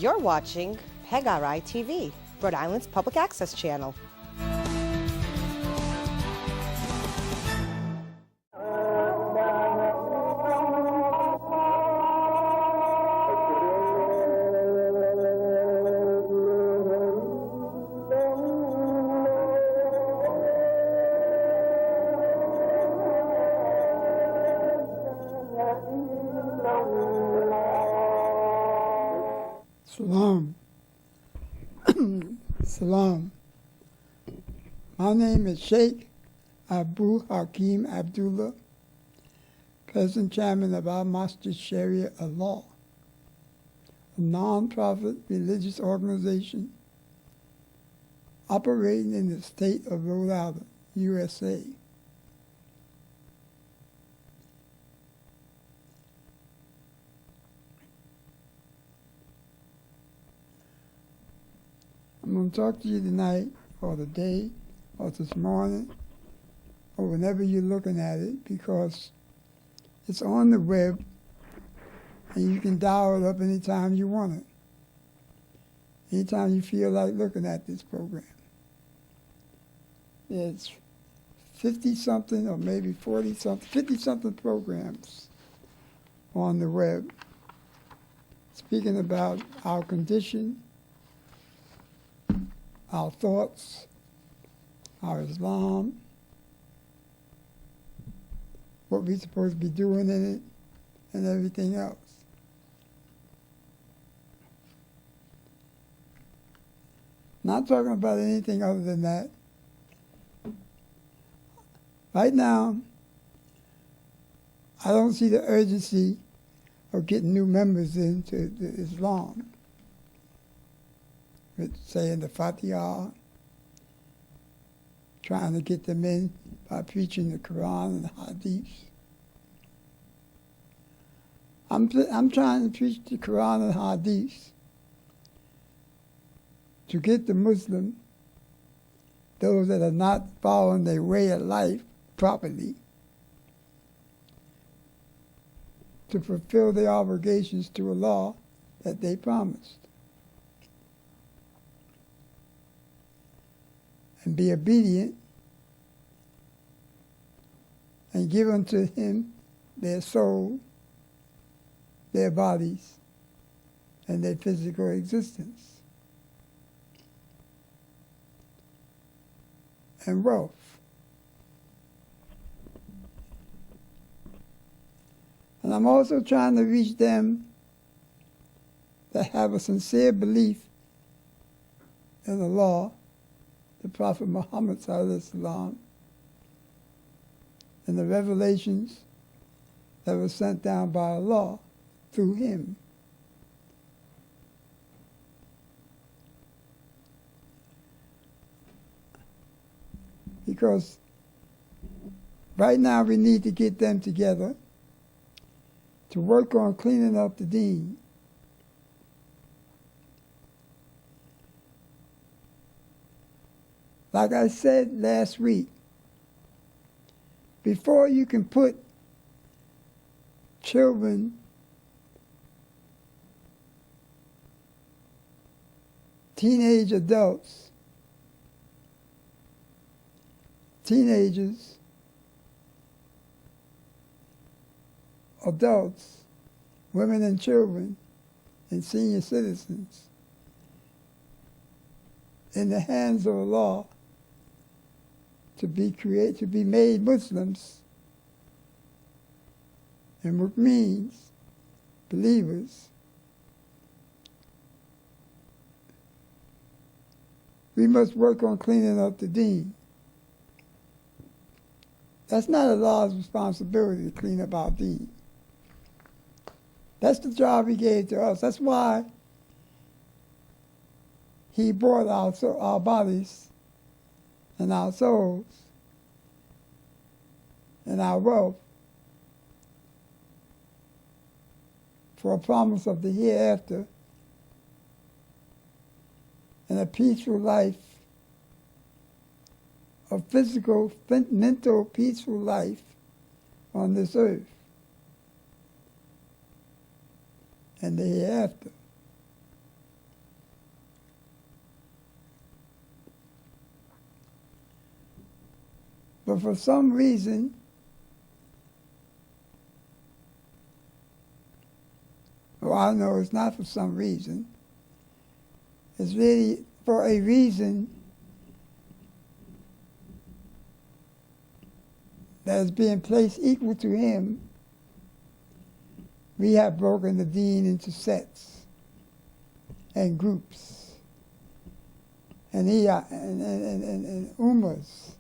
You're watching Hegarai TV, Rhode Island's public access channel. Salam. Salam. My name is Sheikh Abu Hakim Abdullah, President Chairman of Al Masjid Sharia of Law, a non-profit religious organization operating in the state of Rhode Island, USA. I'm going to talk to you tonight, or today, or this morning, or whenever you're looking at it, because it's on the web, and you can dial it up anytime you want it, anytime you feel like looking at this program. There's 50-something, or maybe 40-something, 50-something programs on the web speaking about our condition, our thoughts, our Islam, what we're supposed to be doing in it, and everything else. Not talking about anything other than that. Right now, I don't see the urgency of getting new members into Islam. With saying the Fatiha, trying to get them in by preaching the Quran and the Hadith. I'm trying to preach the Quran and Hadith to get the Muslim, those that are not following their way of life properly, to fulfill their obligations to Allah that they promised. And be obedient, and give unto Him their soul, their bodies, and their physical existence, and wealth. And I'm also trying to reach them that have a sincere belief in the law, the Prophet Muhammad ﷺ, and the revelations that were sent down by Allah through him. Because right now we need to get them together to work on cleaning up the deen. Like I said last week, before you can put children, teenage adults, teenagers, adults, women and children, and senior citizens in the hands of Allah, to be made Muslims, and what means believers, we must work on cleaning up the deen. That's not Allah's responsibility to clean up our deen. That's the job He gave to us. That's why He brought our bodies and our souls and our wealth for a promise of the hereafter and a peaceful life, a physical, mental, peaceful life on this earth and the hereafter. But for some reason, well, I know it's not for some reason. It's really for a reason that is being placed equal to him. We have broken the deen into sets and groups and ummas.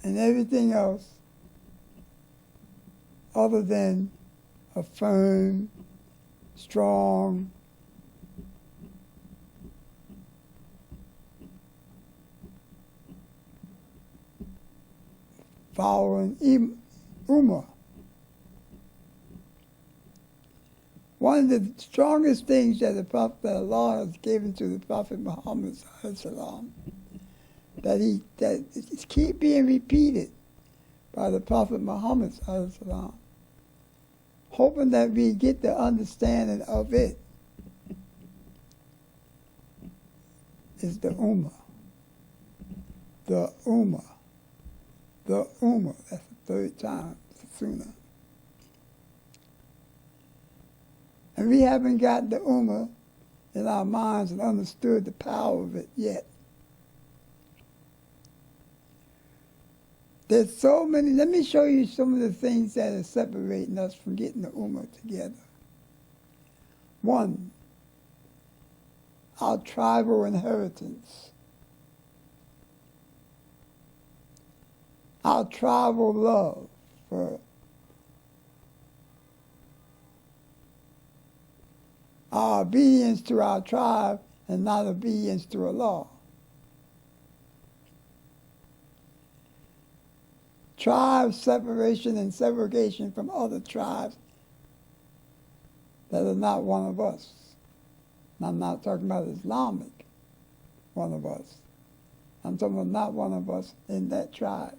And everything else other than a firm, strong, following Ummah. One of the strongest things that that Allah has given to the Prophet Muhammad sallam, that it keep being repeated by the Prophet Muhammad sallam, hoping that we get the understanding of it, is the Ummah. The Ummah. The Ummah. That's the third time, Sunnah. And we haven't got the Ummah in our minds and understood the power of it yet. There's so many. Let me show you some of the things that are separating us from getting the Ummah together. One, our tribal inheritance. Our tribal love for our obedience to our tribe and not obedience to Allah. Tribe separation and segregation from other tribes that are not one of us. And I'm not talking about Islamic one of us. I'm talking about not one of us in that tribe.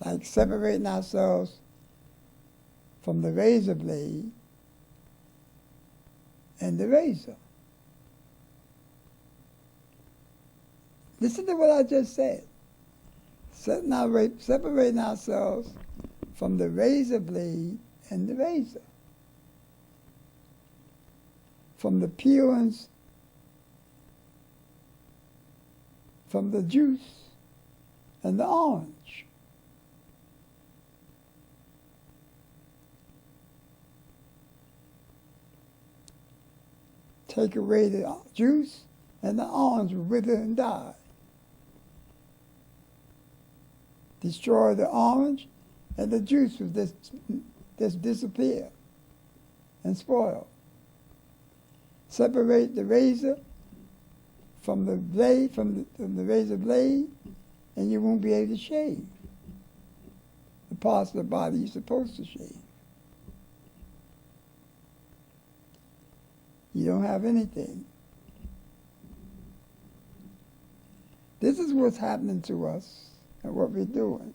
Like separating ourselves from the razor blade and the razor. Listen to what I just said. Separating ourselves from the razor blade and the razor. From the peelings, from the juice and the orange. Take away the juice and the orange will wither and die. Destroy the orange and the juice will just disappear and spoil. Separate the razor from the blade, from the razor blade, and you won't be able to shave the parts of the body you're supposed to shave. You don't have anything. This is what's happening to us and what we're doing.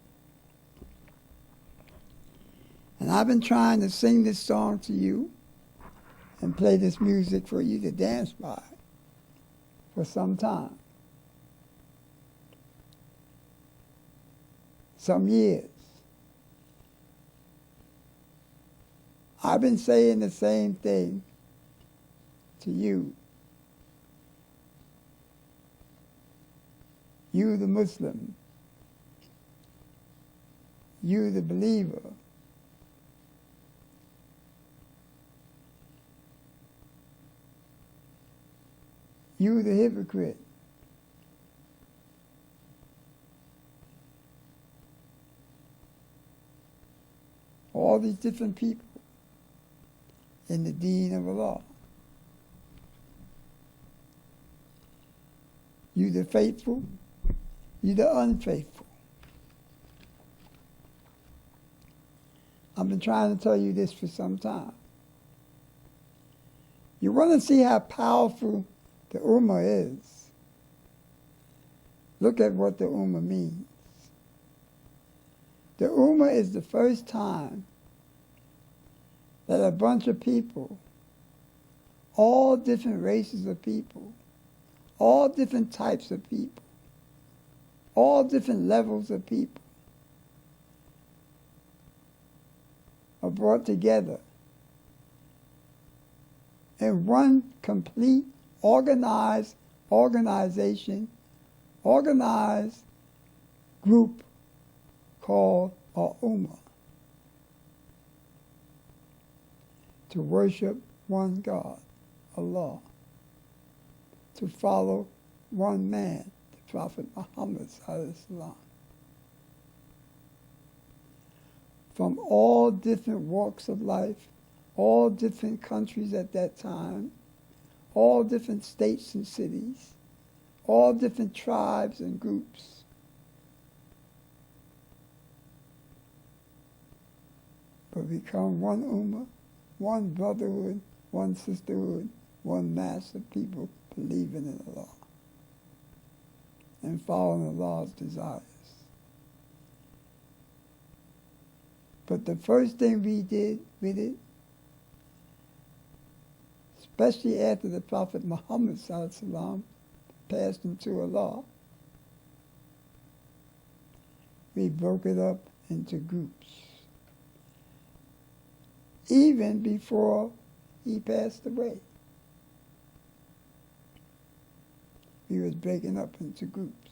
And I've been trying to sing this song to you and play this music for you to dance by for some time. Some years. I've been saying the same thing to you. You the Muslim. You the believer. You the hypocrite. All these different people in the deen of Allah. You the faithful, you the unfaithful. I've been trying to tell you this for some time. You want to see how powerful the Ummah is. Look at what the Ummah means. The Ummah is the first time that a bunch of people, all different races of people, all different types of people, all different levels of people are brought together in one complete organized organization, organized group called a Ummah, to worship one God, Allah, to follow one man, the Prophet Muhammad sallallahu alaihi wasallam. From all different walks of life, all different countries at that time, all different states and cities, all different tribes and groups. But become one ummah, one brotherhood, one sisterhood, one mass of people believing in Allah and following Allah's desires. But the first thing we did with it, especially after the Prophet Muhammad sallallahu alaihi wasallam passed into Allah, we broke it up into groups. Even before he passed away, we was breaking up into groups.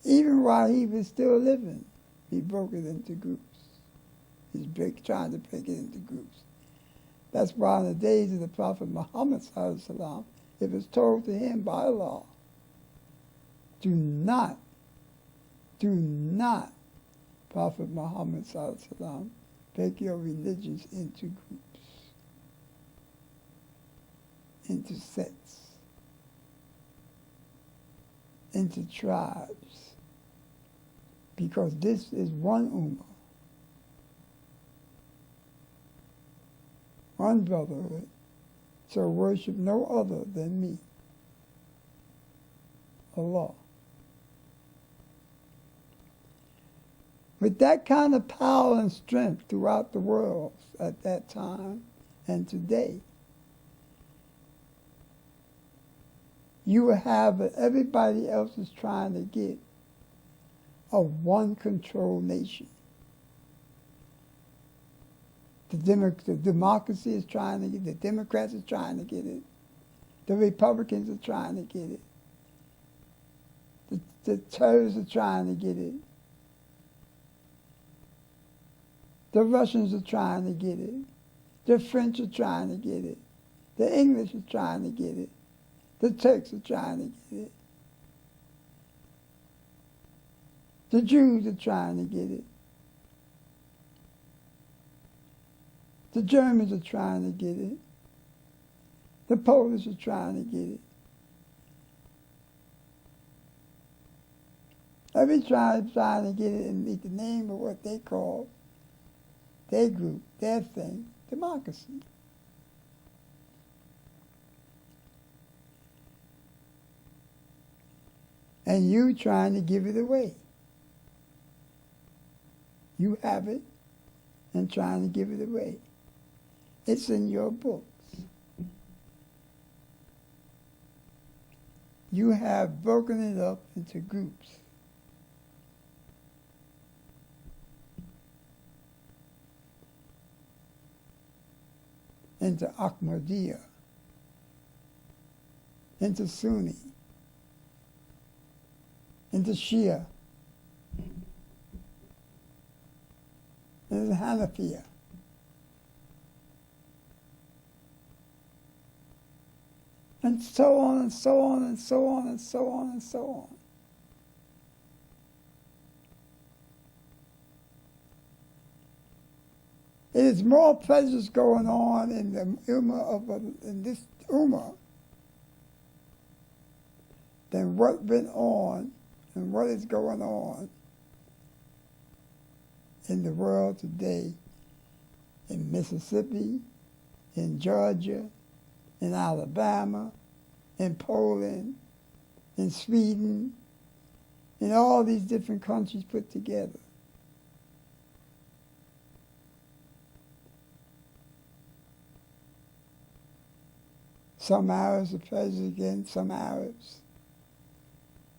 Even while he was still living, we broke it into groups. He's trying to break it into groups. That's why in the days of the Prophet Muhammad sallallahu alaihi wasallam, it was told to him by Allah, do not, Prophet Muhammad sallallahu alaihi wasallam, break your religions into groups, into sects, into tribes, because this is one ummah, one brotherhood, so worship no other than me, Allah. With that kind of power and strength throughout the world at that time and today, you will have what everybody else is trying to get, a one-controlled nation. The democracy is trying to get it. The Democrats are trying to get it. The Republicans are trying to get it. The terrorists are trying to get it. The Russians are trying to get it. The French are trying to get it. The English are trying to get it. The Turks are trying to get it. The Jews are trying to get it. The Germans are trying to get it. The Polish are trying to get it. Every tribe is trying to get it in the name of what they call their group, their thing, democracy. And you trying to give it away. You have it and trying to give it away. It's in your books. You have broken it up into groups. Into Ahmadiyya, into Sunni, into Shia, into Hanafiya. And so on and so on and so on and so on and so on. It is more pleasures going on in the in this ummah than what went on and what is going on in the world today, in Mississippi, in Georgia, in Alabama, in Poland, in Sweden, in all these different countries put together. Some Arabs are prejudiced against some Arabs.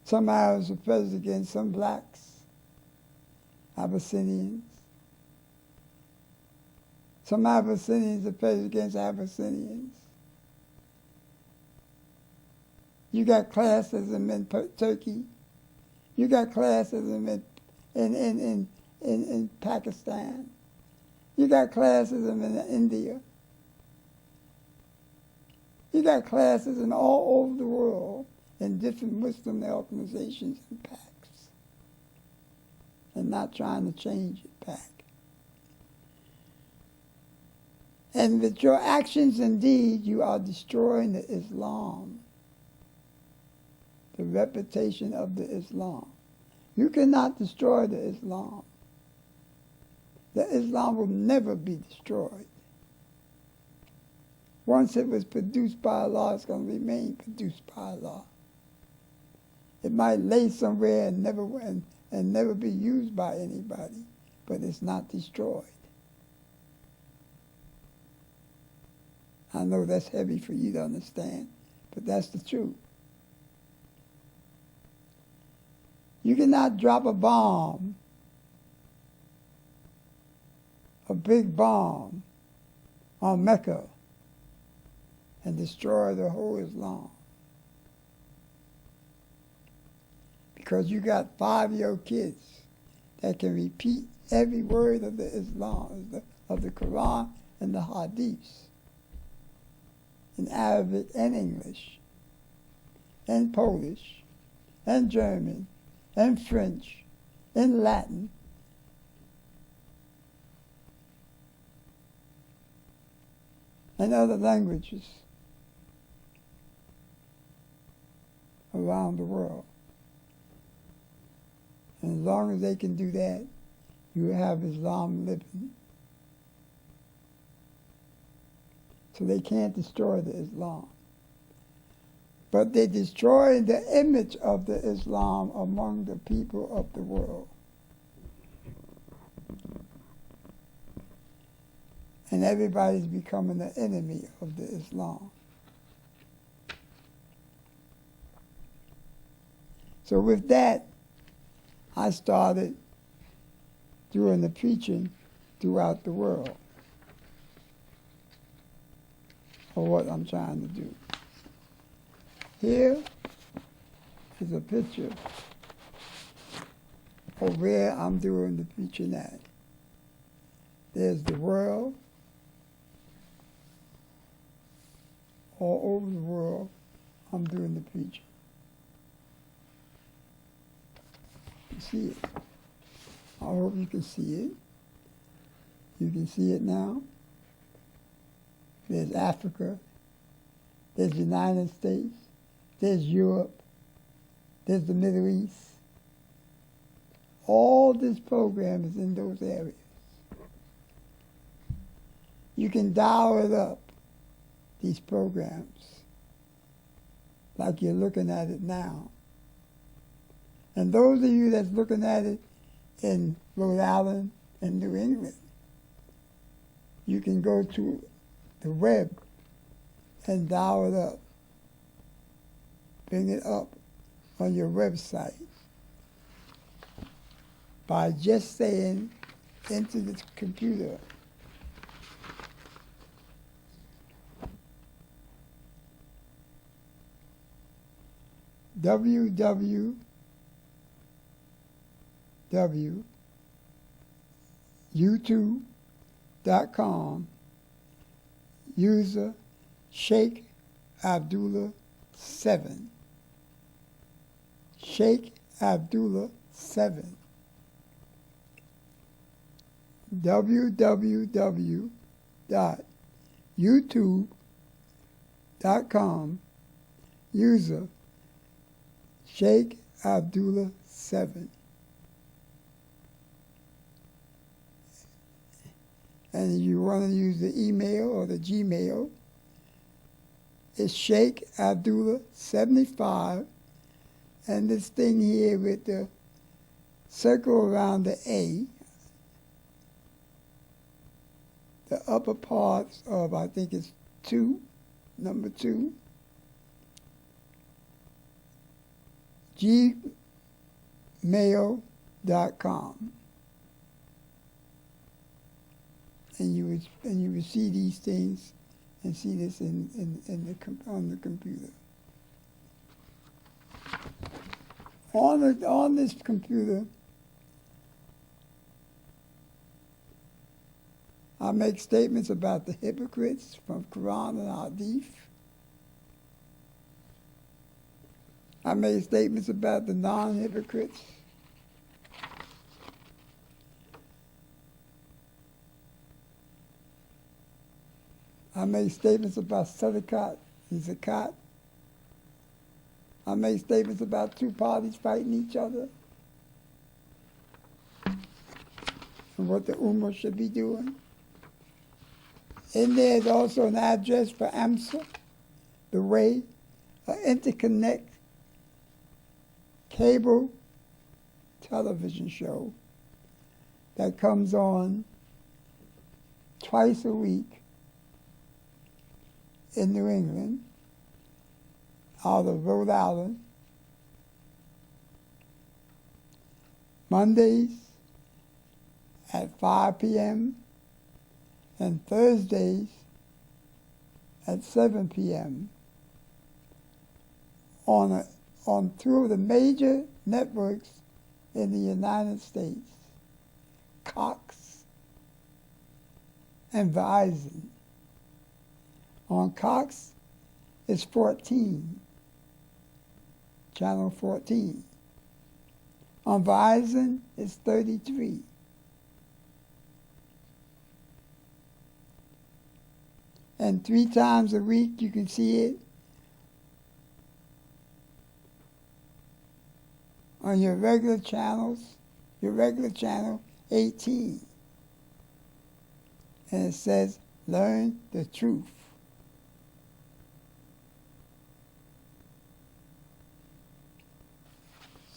Some Arabs are prejudiced against some blacks, Abyssinians. Some Abyssinians are prejudiced against Abyssinians. You got classism in Turkey. You got classism in Pakistan. You got classism in India. You got classism all over the world in different Muslim organizations and packs. And not trying to change it back. And with your actions and deeds, you are destroying the Islam, the reputation of the Islam. You cannot destroy the Islam. The Islam will never be destroyed. Once it was produced by Allah, it's going to remain produced by Allah. It might lay somewhere and never be used by anybody, but it's not destroyed. I know that's heavy for you to understand, but that's the truth. You cannot drop a bomb, a big bomb, on Mecca and destroy the whole Islam. Because you got 5-year-old kids that can repeat every word of the Islam, of the Quran and the Hadiths, in Arabic and English, and Polish, and German, and French, and Latin. And other languages around the world. And as long as they can do that, you have Islam living. So they can't destroy the Islam. But they destroy the image of the Islam among the people of the world. And everybody's becoming the enemy of the Islam. So with that, I started doing the preaching throughout the world of what I'm trying to do. Here is a picture of where I'm doing the preaching at. There's the world. All over the world, I'm doing the preaching. You see it. I hope you can see it. You can see it now. There's Africa. There's the United States. There's Europe. There's the Middle East. All this program is in those areas. You can dial it up, these programs, like you're looking at it now. And those of you that's looking at it in Rhode Island and New England, you can go to the web and dial it up. Bring it up on your website by just saying into the computer, www.youtube.com, user Sheikh Abdullah 7. Sheikh Abdullah 7. www.youtube.com, user Sheikh Abdullah 7. And if you want to use the email or the Gmail, it's Sheikh Abdullah 75, and this thing here with the circle around the A, the upper parts of, I think it's 2, number 2, gmail.com. And you would see these things and see this on the computer. On this computer, I make statements about the hypocrites from Quran and Hadith. I make statements about the non-hypocrites. I make statements about sadaqat and zakat. I make statements about 2 parties fighting each other and what the Ummah should be doing. In there is also an address for AMSA, the way, an interconnect cable television show that comes on twice a week in New England, out of Rhode Island, Mondays at 5 p.m. and Thursdays at 7 p.m. on 2 of the major networks in the United States, Cox and Verizon. On Cox is 14, channel 14. On Verizon is 33. And 3 times a week you can see it on your regular channels, your regular channel 18. And it says, learn the truth.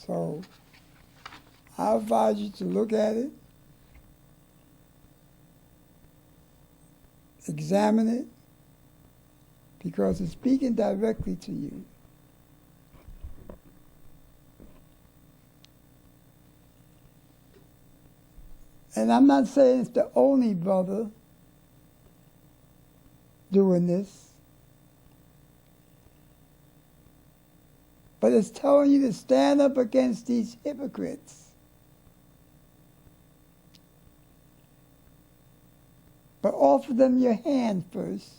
So I advise you to look at it, examine it, because it's speaking directly to you. And I'm not saying it's the only brother doing this, but it's telling you to stand up against these hypocrites. But offer them your hand first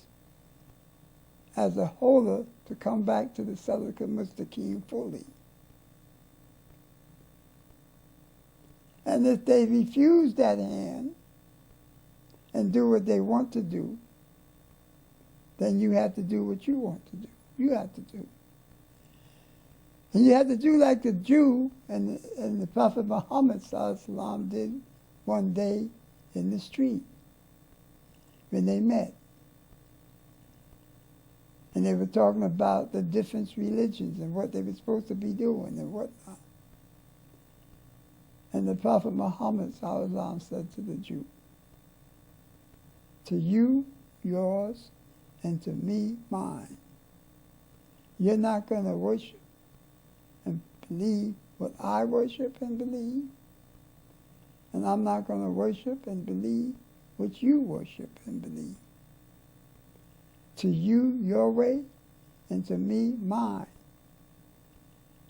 as a holder to come back to the Salika Mustaqim fully. And if they refuse that hand and do what they want to do, then you have to do what you want to do. You have to do. And you have to do like the Jew and the Prophet Muhammad ﷺ did one day in the street when they met. And they were talking about the different religions and what they were supposed to be doing and whatnot. And the Prophet Muhammad ﷺ said to the Jew, to you, yours, and to me, mine. You're not going to worship and believe what I worship and believe, and I'm not going to worship and believe what you worship and believe. To you, your way, and to me, mine.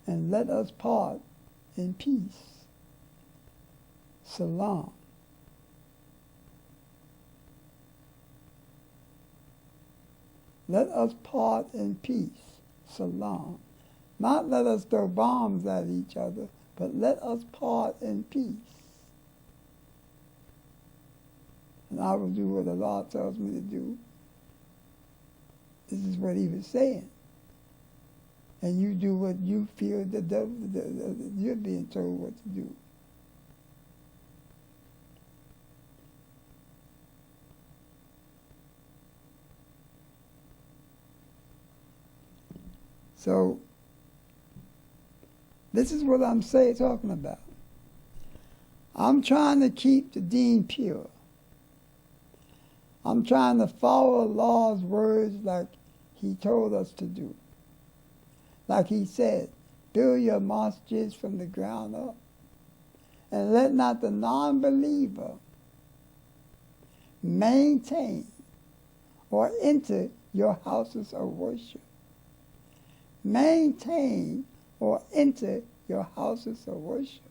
And let us part in peace. Salam. Let us part in peace. Salam. Not let us throw bombs at each other, but let us part in peace. And I will do what Allah tells me to do. This is what he was saying. And you do what you feel you're being told what to do. So, this is what I'm talking about. I'm trying to keep the deen pure. I'm trying to follow Allah's words like he told us to do. Like he said, build your masjids from the ground up, and let not the non-believer maintain or enter your houses of worship. Maintain or enter your houses of worship.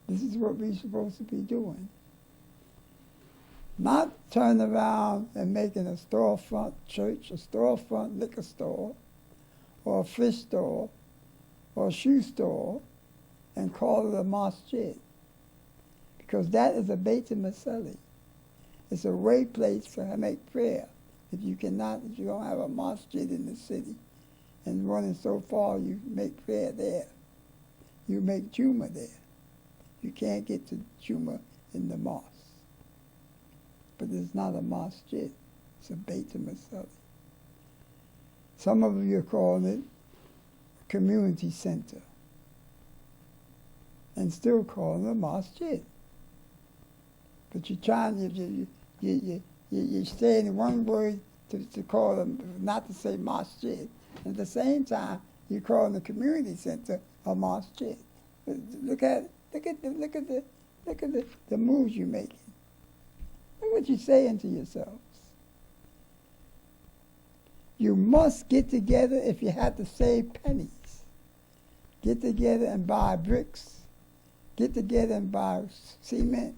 This is what we're supposed to be doing. Not turn around and making a storefront church, a storefront liquor store, or a fish store, or a shoe store, and call it a masjid. Because that is a Beit Masali. It's a way place to make prayer. If you don't have a masjid in the city, and running so far, you make prayer there. You make Juma there. You can't get to Juma in the mosque. But it's not a masjid. It's a Beit Masali. Some of you are calling it a community center, and still calling it a masjid. But you're trying, you're saying one word to call them, not to say masjid. At the same time, you're calling the community center a masjid. Look at the moves you're making. Look what you're saying to yourselves. You must get together if you have to save pennies. Get together and buy bricks. Get together and buy cement.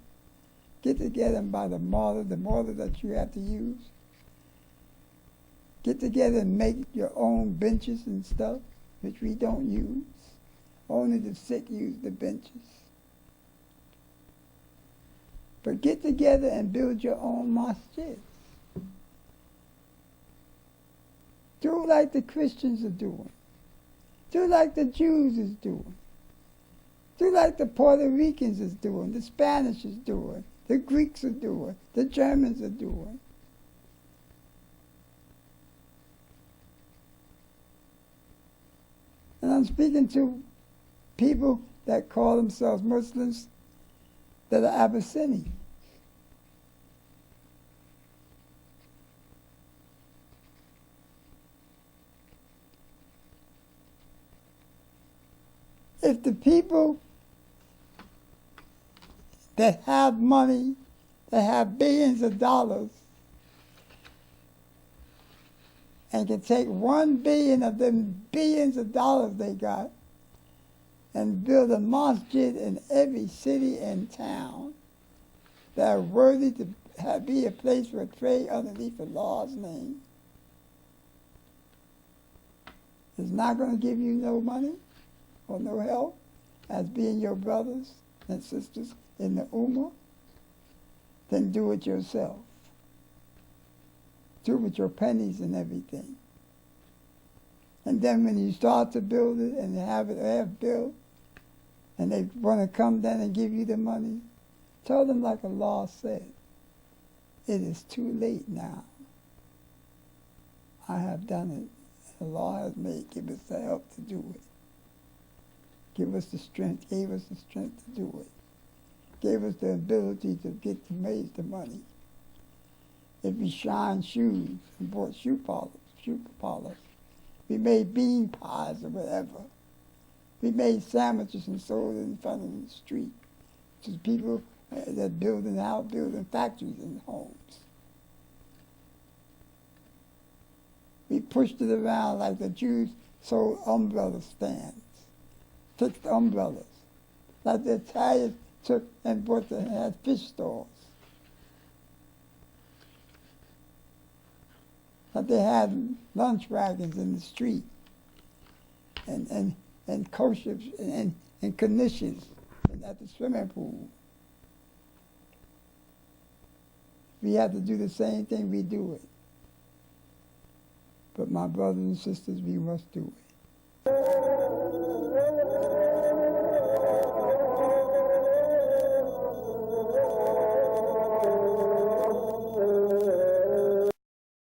Get together and buy the mortar that you have to use. Get together and make your own benches and stuff, which we don't use. Only the sick use the benches. But get together and build your own masjid. Do like the Christians are doing. Do like the Jews is doing. Do like the Puerto Ricans is doing, the Spanish is doing, the Greeks are doing, the Germans are doing. And I'm speaking to people that call themselves Muslims that are Abyssinian. If the people that have money, that have billions of dollars, and can take 1 billion of them billions of dollars they got and build a masjid in every city and town that are worthy to be a place for pray underneath Allah's name, is not going to give you no money or no help as being your brothers and sisters in the Ummah, then do it yourself. Do it with your pennies and everything. And then when you start to build it and have it half built, and they want to come down and give you the money, tell them like Allah said, it is too late now. I have done it. Allah has give us the help to do it. Give us the strength, gave us the strength to do it. Gave us the ability to raise the money. If we shined shoes and bought shoe polish, we made bean pies or whatever. We made sandwiches and sold it in front of the street to people that building factories and homes. We pushed it around like the Jews sold umbrella stands, fixed umbrellas, like the Italians took and had fish stores. That they had lunch wagons in the street, and koshers and knishes at the swimming pool. We have to do the same thing, we do it. But my brothers and sisters, we must do it.